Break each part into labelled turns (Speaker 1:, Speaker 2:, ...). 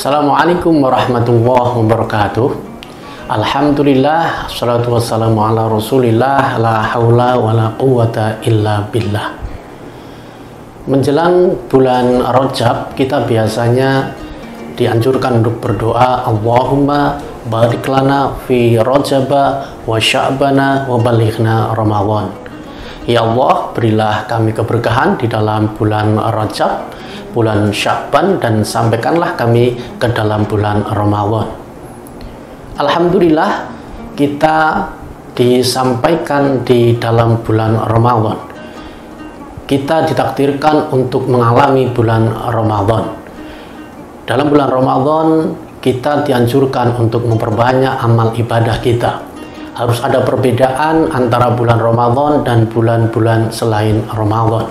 Speaker 1: Assalamualaikum warahmatullahi wabarakatuh. Alhamdulillah, salatu wassalamu ala rasulillah, la haula wa la quwata illa billah. Menjelang bulan Rajab, kita biasanya dianjurkan untuk berdoa, Allahumma barik lana fi Rajaba wa sya'bana wa balighna Ramadan. Ya Allah, berilah kami keberkahan di dalam bulan Rajab, bulan Sya'ban, dan sampaikanlah kami ke dalam bulan Ramadan. Alhamdulillah, kita disampaikan di dalam bulan Ramadan. Kita ditakdirkan untuk mengalami bulan Ramadan. Dalam bulan Ramadan, kita dianjurkan untuk memperbanyak amal ibadah kita. Harus ada perbedaan antara bulan Ramadan dan bulan-bulan selain Ramadan.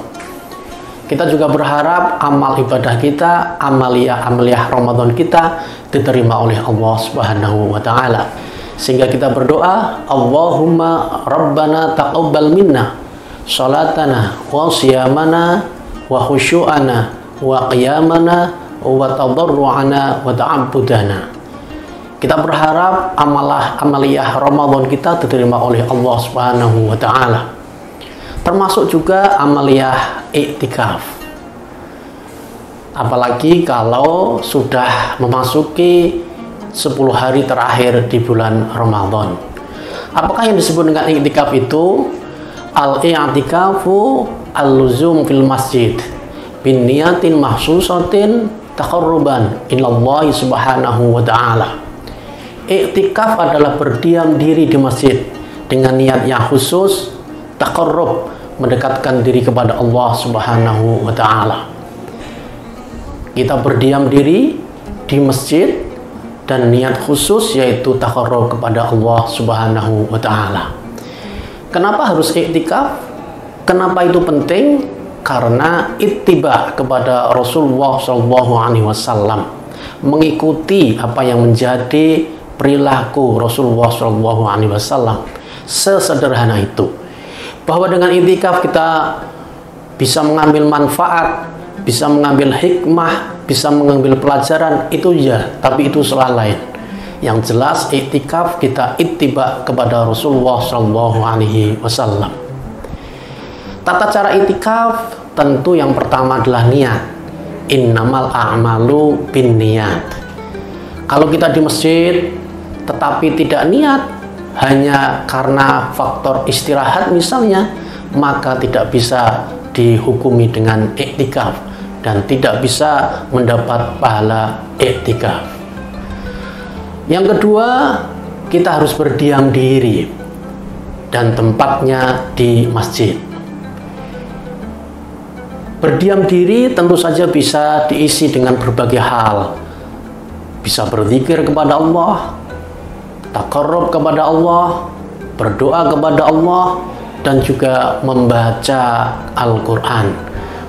Speaker 1: Kita juga berharap amal ibadah kita, amaliyah Ramadan kita diterima oleh Allah Subhanahu wa taala. Sehingga kita berdoa, Allahumma rabbana taqabbal minna salatana wa siyamana wa khusyu'ana wa qiyamana wa tadarru'ana wa ta'abbudana. Kita berharap amaliyah Ramadan kita diterima oleh Allah Subhanahu wa taala. Termasuk juga amaliyah iktikaf. Apalagi kalau sudah memasuki 10 hari terakhir di bulan Ramadan. Apakah yang disebut dengan iktikaf itu? Al-i'tikafu al-luzum fil masjid bin niyatin mahsusatin taqarruban ilallahi subhanahu wa ta'ala. Iktikaf adalah berdiam diri di masjid dengan niat yang khusus, taqarrub, mendekatkan diri kepada Allah Subhanahu wa taala. Kita berdiam diri di masjid dan niat khusus yaitu taqarrub kepada Allah Subhanahu wa taala. Kenapa harus iktikaf? Kenapa itu penting? Karena ittiba kepada Rasulullah SAW, mengikuti apa yang menjadi perilaku Rasulullah SAW. Sesederhana itu, bahwa dengan iktikaf kita bisa mengambil manfaat, bisa mengambil hikmah, bisa mengambil pelajaran, itu ya, tapi itu soal lain. Yang jelas iktikaf kita ittiba kepada Rasulullah SAW. Tata cara iktikaf tentu yang pertama adalah niat. Innamal a'malu binniyat. Kalau kita di masjid tetapi tidak niat, hanya karena faktor istirahat misalnya, maka tidak bisa dihukumi dengan iktikaf dan tidak bisa mendapat pahala iktikaf. Yang kedua, kita harus berdiam diri dan tempatnya di masjid. Berdiam diri tentu saja bisa diisi dengan berbagai hal. Bisa berzikir kepada Allah, taqarrub kepada Allah, berdoa kepada Allah, dan juga membaca Al-Quran.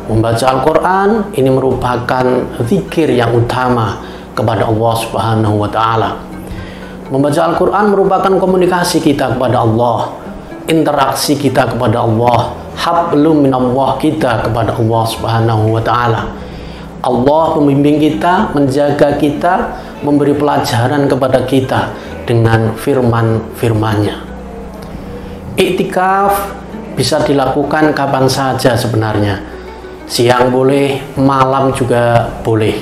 Speaker 1: Membaca Al-Quran ini merupakan zikir yang utama kepada Allah Subhanahu wa taala. Membaca Al-Quran merupakan komunikasi kita kepada Allah, interaksi kita kepada Allah, hablum minallah kita kepada Allah Subhanahu wa taala. Allah membimbing kita, menjaga kita, memberi pelajaran kepada kita dengan firman-firmannya. Iktikaf bisa dilakukan kapan saja sebenarnya. Siang boleh, malam juga boleh.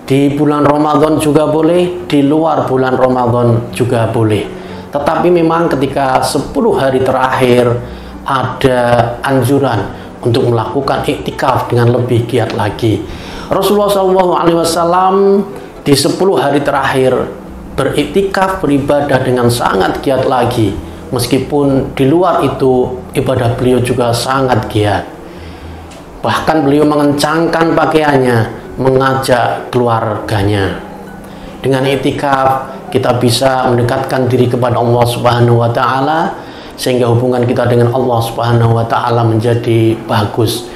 Speaker 1: Di bulan Ramadan juga boleh, di luar bulan Ramadan juga boleh. Tetapi memang ketika 10 hari terakhir ada anjuran untuk melakukan iktikaf dengan lebih giat lagi. Rasulullah SAW di 10 hari terakhir beriktikaf, beribadah dengan sangat giat lagi. Meskipun di luar itu ibadah beliau juga sangat giat. Bahkan beliau mengencangkan pakaiannya, mengajak keluarganya. Dengan iktikaf kita bisa mendekatkan diri kepada Allah Subhanahu wa taala, sehingga hubungan kita dengan Allah Subhanahu wa taala menjadi bagus.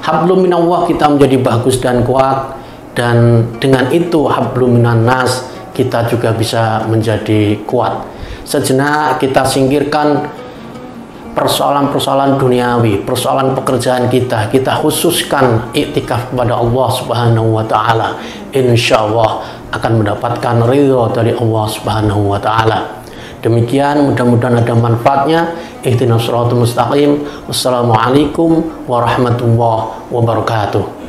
Speaker 1: Hablum minallah kita menjadi bagus dan kuat, dan dengan itu hablum minan nas kita juga bisa menjadi kuat. Sejenak kita singkirkan persoalan-persoalan duniawi, persoalan pekerjaan kita khususkan iktikaf kepada Allah Subhanahu wa taala. Insyaallah akan mendapatkan ridho dari Allah Subhanahu wa taala. Demikian, mudah-mudahan ada manfaatnya. Ihdinas shiratal mustaqim. Wassalamualaikum warahmatullahi wabarakatuh.